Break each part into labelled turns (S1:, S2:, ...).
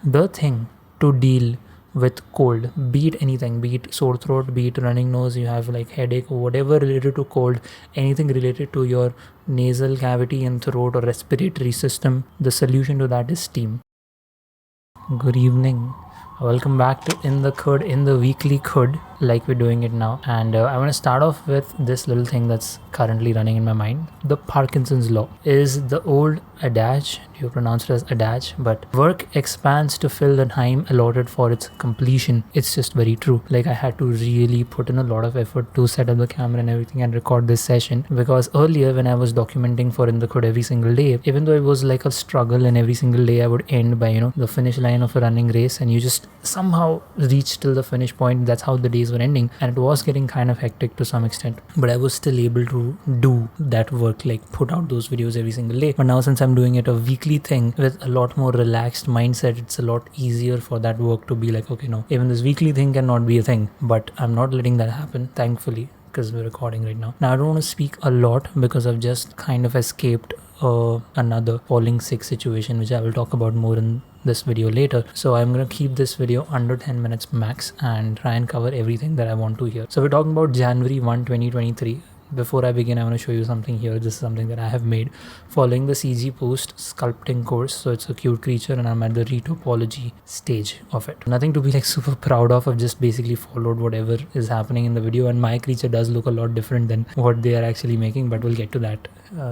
S1: the thing to deal with cold, be it anything, be it sore throat, be it running nose, you have like headache, whatever related to cold, anything related to your nasal cavity and throat or respiratory system, the solution to that is steam. Good evening. Welcome back to In the Khud, in the weekly Khud, like we're doing it now. And I want to start off with this little thing that's currently running in my mind. The Parkinson's Law is the old adage, you pronounce it as adage, but work expands to fill the time allotted for its completion. It's just very true. Like, I had to really put in a lot of effort to set up the camera and everything and record this session, because earlier when I was documenting for In the Khud every single day, even though it was like a struggle and every single day I would end by, the finish line of a running race and you just somehow reach till the finish point. That's how the days were ending, and it was getting kind of hectic to some extent, but I was still able to do that work, like put out those videos every single day. But now, since I'm doing it a weekly thing with a lot more relaxed mindset, it's a lot easier for that work to be like, okay, no, even this weekly thing cannot be a thing. But I'm not letting that happen, thankfully, because we're recording right now. Now I don't want to speak a lot because I've just kind of escaped another falling sick situation, which I will talk about more in this video later. So I'm going to keep this video under 10 minutes max and try and cover everything that I want to here. So we're talking about January 1, 2023. Before I begin, I want to show you something here. This is something that I have made following the CG Post sculpting course. So it's a cute creature and I'm at the retopology stage of it. Nothing to be like super proud of. I've just basically followed whatever is happening in the video, and my creature does look a lot different than what they are actually making, but we'll get to that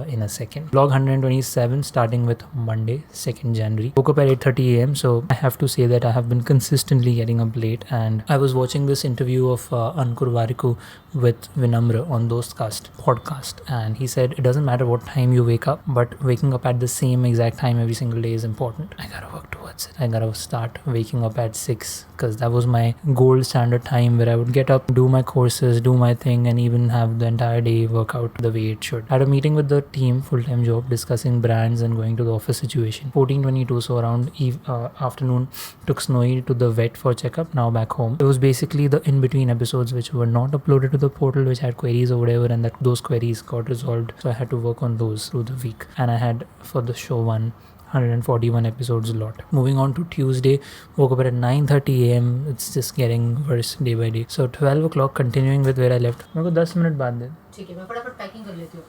S1: in a second. Vlog 127, starting with Monday, 2nd January. Woke up at 8:30 a.m. So I have to say that I have been consistently getting up late, and I was watching this interview of Ankur Wariku with Vinamra on Dostcast podcast, and he said it doesn't matter what time you wake up, but waking up at the same exact time every single day is important. I gotta work towards it. I gotta start waking up at 6, because that was my gold standard time where I would get up, do my courses, do my thing, and even have the entire day work out the way it should. I had a meeting with the team, full-time job, discussing brands and going to the office situation. 14:22, so around afternoon, took Snowy to the vet for checkup, now back home. It was basically the in-between episodes which were not uploaded to the portal, which had queries or whatever, and that those queries got resolved, so I had to work on those through the week. And I had, for the show, 141 episodes a lot. Moving on to Tuesday, woke up at 9:30 a.m. It's just getting worse day by day. So 12 o'clock, continuing with where I left. मेरे को 10 minute बाद दे. ठीक है, मैं फटाफट packing कर लेती हूँ.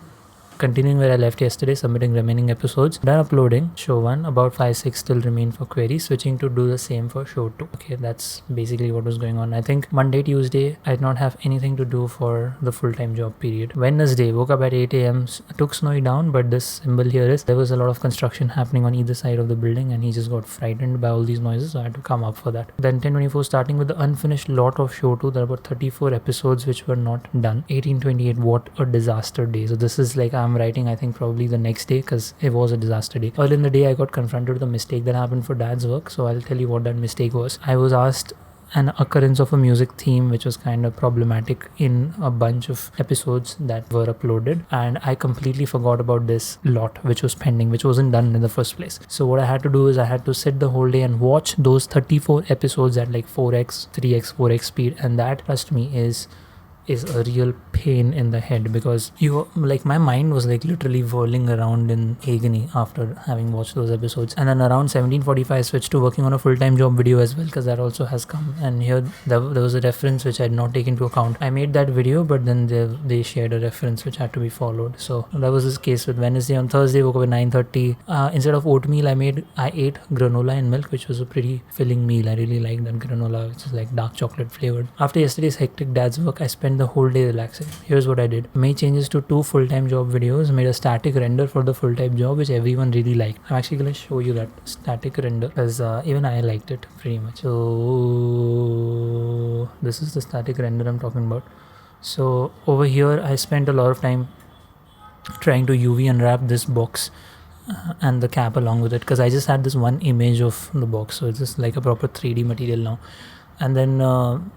S1: Continuing where I left yesterday, submitting remaining episodes. Done uploading show 1, about 5-6 still remain for queries, switching to do the same for show 2. Okay, that's basically what was going on. I think Monday, Tuesday, I did not have anything to do for the full-time job period. Wednesday, woke up at 8 a.m, took Snowy down, but this symbol here is there was a lot of construction happening on either side of the building, and he just got frightened by all these noises, so I had to come up for that. Then 10:24, starting with the unfinished lot of show 2. There are about 34 episodes which were not done. 18:28, what a disaster day. So this is like, I'm writing, I think probably the next day, because it was a disaster day. Early in the day, I got confronted with a mistake that happened for Dad's work, so I'll tell you what that mistake was. I was asked an occurrence of a music theme which was kind of problematic in a bunch of episodes that were uploaded, and I completely forgot about this lot which was pending, which wasn't done in the first place. So what I had to do is I had to sit the whole day and watch those 34 episodes at like 4x, 3x, 4x speed, and that, trust me, is a real pain in the head, because my mind was like literally whirling around in agony after having watched those episodes. And then around 17:45, I switched to working on a full-time job video as well, because that also has come, and here there was a reference which I had not taken into account. I made that video, but then they shared a reference which had to be followed. So that was this case with Wednesday. On Thursday, woke up at 9:30. Instead of oatmeal, I ate granola and milk, which was a pretty filling meal. I really liked that granola, which is like dark chocolate flavored. After yesterday's hectic Dad's work, I spent the whole day relaxing. Here's what I did. Made changes to 2 full-time job videos, made a static render for the full-time job, which everyone really liked. I'm actually going to show you that static render, because even I liked it pretty much. So this is the static render I'm talking about. So over here, I spent a lot of time trying to UV unwrap this box and the cap along with it, because I just had this one image of the box, so it's just like a proper 3D material now. And then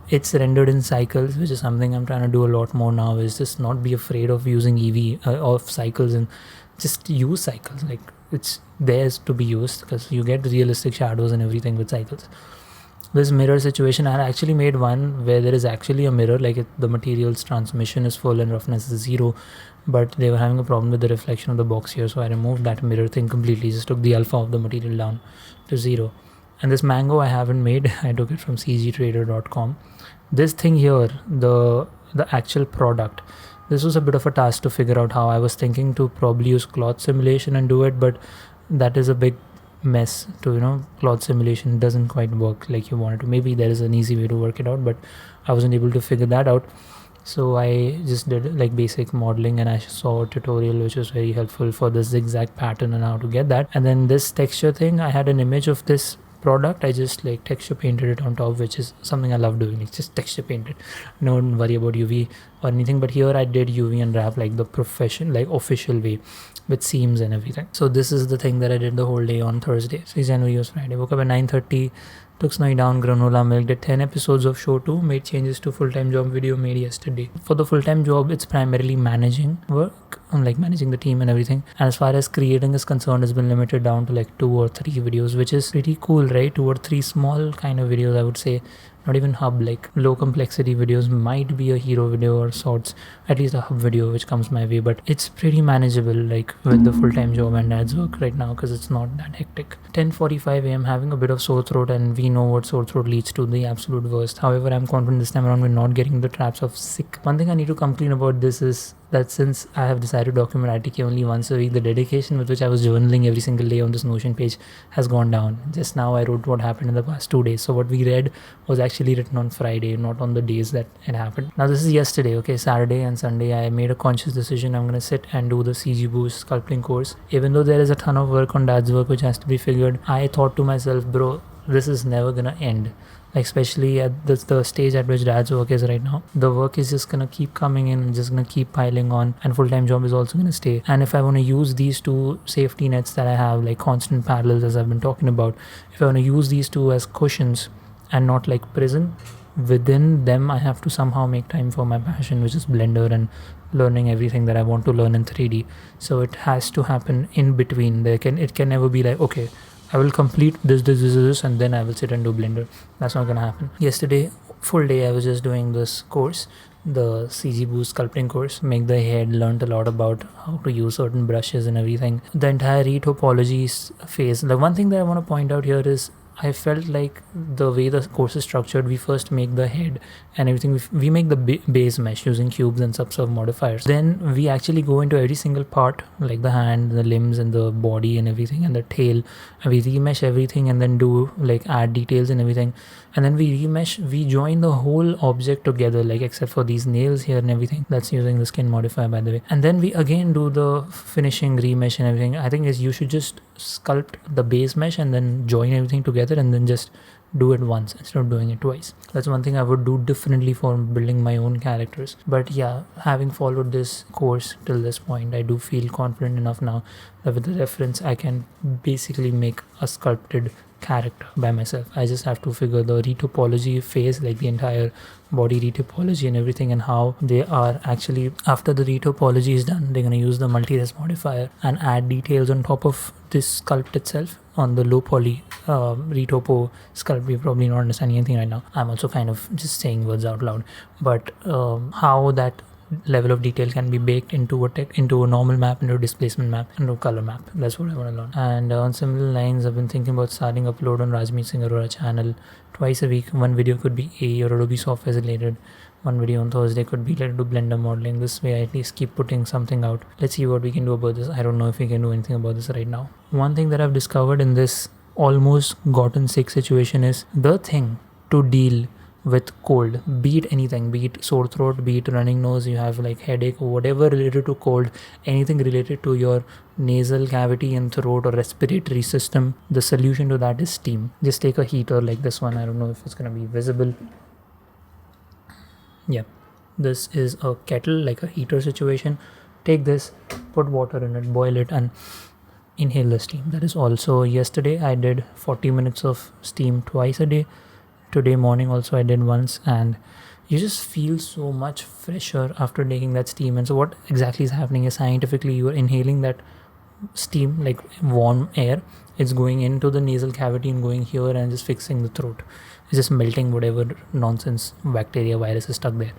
S1: it's rendered in cycles, which is something I'm trying to do a lot more now, is just not be afraid of using EV of cycles, and just use cycles. Like, it's theirs to be used, because you get realistic shadows and everything with cycles. This mirror situation, I had actually made one where there is actually a mirror, like the material's transmission is full and roughness is 0, but they were having a problem with the reflection of the box here, so I removed that mirror thing completely, just took the alpha of the material down to 0. And this mango I haven't made. I took it from cgtrader.com. This thing here, the actual product, this was a bit of a task to figure out how. I was thinking to probably use cloth simulation and do it, but that is a big mess to cloth simulation doesn't quite work like you want it to. Maybe there is an easy way to work it out, but I wasn't able to figure that out. So I just did like basic modeling, and I saw a tutorial which was very helpful for the zigzag pattern and how to get that. And then this texture thing, I had an image of this product. I just like texture painted it on top, which is something I love doing. It's just texture painted. Don't worry about UV or anything, but here I did UV unwrap like the official way with seams and everything. So this is the thing that I did the whole day on Thursday. 6 January was Friday. Woke up at 9:30, took Snowy down, granola milk, did 10 episodes of show 2, made changes to full-time job video made yesterday. For the full-time job, it's primarily managing work, like managing the team and everything. And as far as creating is concerned, it's been limited down to like 2 or 3 videos, which is pretty cool, right? 2 or 3 small kind of videos, I would say. Not even hub, like low complexity videos. Might be a hero video or sorts, at least a hub video which comes my way, but it's pretty manageable like with the full-time job and dad's work right now, because it's not that hectic. 10:45 a.m. having a bit of sore throat, and we know what sore throat leads to, the absolute worst. However, I'm confident this time around we're not getting the traps of sick. One thing I need to come clean about this is that since I have decided to document ITK only once a week, the dedication with which I was journaling every single day on this Notion page has gone down. Just now I wrote what happened in the past 2 days. So what we read was actually written on Friday, not on the days that it happened. Now this is yesterday, okay, Saturday and Sunday. I made a conscious decision. I'm going to sit and do the CG Boost sculpting course. Even though there is a ton of work on dad's work which has to be figured, I thought to myself, bro, this is never going to end. Like especially at the stage at which dad's work is right now, the work is just gonna keep coming in and just gonna keep piling on, and full-time job is also gonna stay. And if I want to use these 2 safety nets that I have, like constant parallels as I've been talking about, if I want to use these 2 as cushions and not like prison, within them I have to somehow make time for my passion, which is Blender and learning everything that I want to learn in 3D. So it has to happen in between. It can never be like, okay, I will complete this, and then I will sit and do Blender. That's not gonna happen. Yesterday, full day, I was just doing this course, the CG Boost sculpting course. Make the head, learned a lot about how to use certain brushes and everything. The entire retopology phase. The one thing that I want to point out here is I felt like the way the course is structured, we first make the head and everything. We make the base mesh using cubes and subsurf modifiers. Then we actually go into every single part, like the hand, the limbs, and the body and everything, and the tail. And we remesh everything and then do like add details and everything. And then we remesh, we join the whole object together, like except for these nails here and everything. That's using the skin modifier, by the way. And then we again do the finishing remesh and everything. I think is you should just sculpt the base mesh and then join everything together, and then just do it once instead of doing it twice. That's one thing I would do differently for building my own characters. But yeah, having followed this course till this point, I do feel confident enough now that with the reference I can basically make a sculpted character by myself. I just have to figure the retopology phase, like the entire body retopology and everything, and how they are actually, after the retopology is done, they're going to use the multi-res modifier and add details on top of this sculpt itself on the low poly retopo sculpt. You're probably not understanding anything right now. I'm also kind of just saying words out loud, but how that level of detail can be baked into a normal map, into a displacement map, into a color map. That's what I want to learn. And on similar lines, I've been thinking about starting upload on Rajmeet Singh Arora channel twice a week. One video could be AI or Adobe software related. One video on Thursday could be related to Blender modeling. This way I at least keep putting something out. Let's see what we can do about this. I don't know if we can do anything about this right now. One thing that I've discovered in this almost gotten sick situation is the thing to deal with cold, be it anything, be it sore throat, be it running nose, you have like headache, whatever related to cold, anything related to your nasal cavity and throat or respiratory system, the solution to that is steam. Just take a heater like this one. I don't know if it's going to be visible. Yeah, this is a kettle, like a heater situation. Take this, put water in it, boil it, and inhale the steam. That is also yesterday I did 40 minutes of steam twice a day. Today morning also I did once, and you just feel so much fresher after taking that steam. And so what exactly is happening is, scientifically, you are inhaling that steam, like warm air. It's going into the nasal cavity and going here and just fixing the throat. It's just melting whatever nonsense bacteria, virus is stuck there.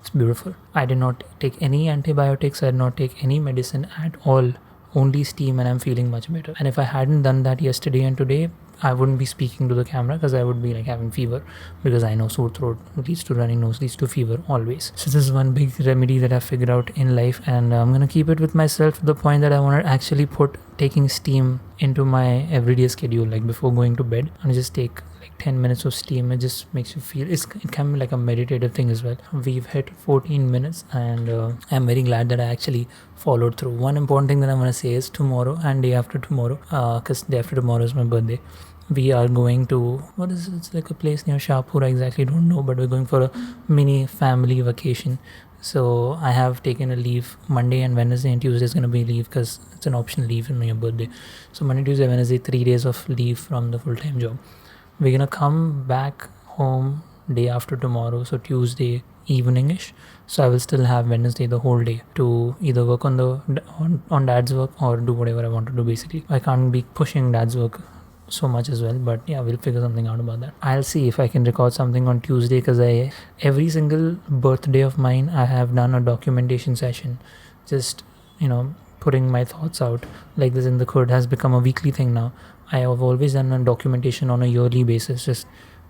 S1: It's beautiful. I did not take any antibiotics. I did not take any medicine at all. Only steam, and I'm feeling much better. And if I hadn't done that yesterday and today, I wouldn't be speaking to the camera because I would be like having fever, because I know sore throat leads to running nose, leads to fever always. So this is one big remedy that I figured out in life, and I'm gonna keep it with myself to the point that I want to actually put taking steam into my everyday schedule. Like before going to bed, and just take like 10 minutes of steam. It just makes you feel, it can be like a meditative thing as well. We've hit 14 minutes, and I'm very glad that I actually followed through. One important thing that I want to say is tomorrow and day after tomorrow, because day after tomorrow is my birthday, we are going to, what is it? It's like a place near Shahpur. I exactly don't know, but we're going for a mini family vacation. So I have taken a leave Monday and Wednesday, and Tuesday is going to be leave because it's an optional leave in my birthday. So Monday, Tuesday, Wednesday, 3 days of leave from the full-time job. We're gonna come back home day after tomorrow, so Tuesday evening-ish. So I will still have Wednesday the whole day to either work on on dad's work or do whatever I want to do. Basically, I can't be pushing dad's work so much as well, but yeah, we'll figure something out about that. I'll see if I can record something on Tuesday, because every single birthday of mine I have done a documentation session, just putting my thoughts out. Like this in the Khud has become a weekly thing now. I have always done a documentation on a yearly basis. Just,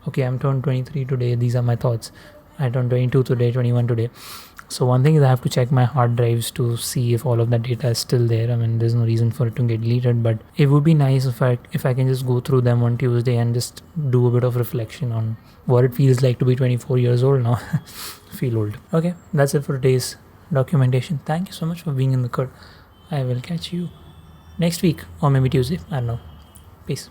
S1: okay, I'm turned 23 today, these are my thoughts. I turned 22 today, 21 today. So one thing is I have to check my hard drives to see if all of that data is still there. I mean, there's no reason for it to get deleted, but it would be nice if I can just go through them on Tuesday and just do a bit of reflection on what it feels like to be 24 years old now. Feel old. Okay, that's it for today's documentation. Thank you so much for being in the Khud. I will catch you next week or maybe Tuesday. I don't know. Peace.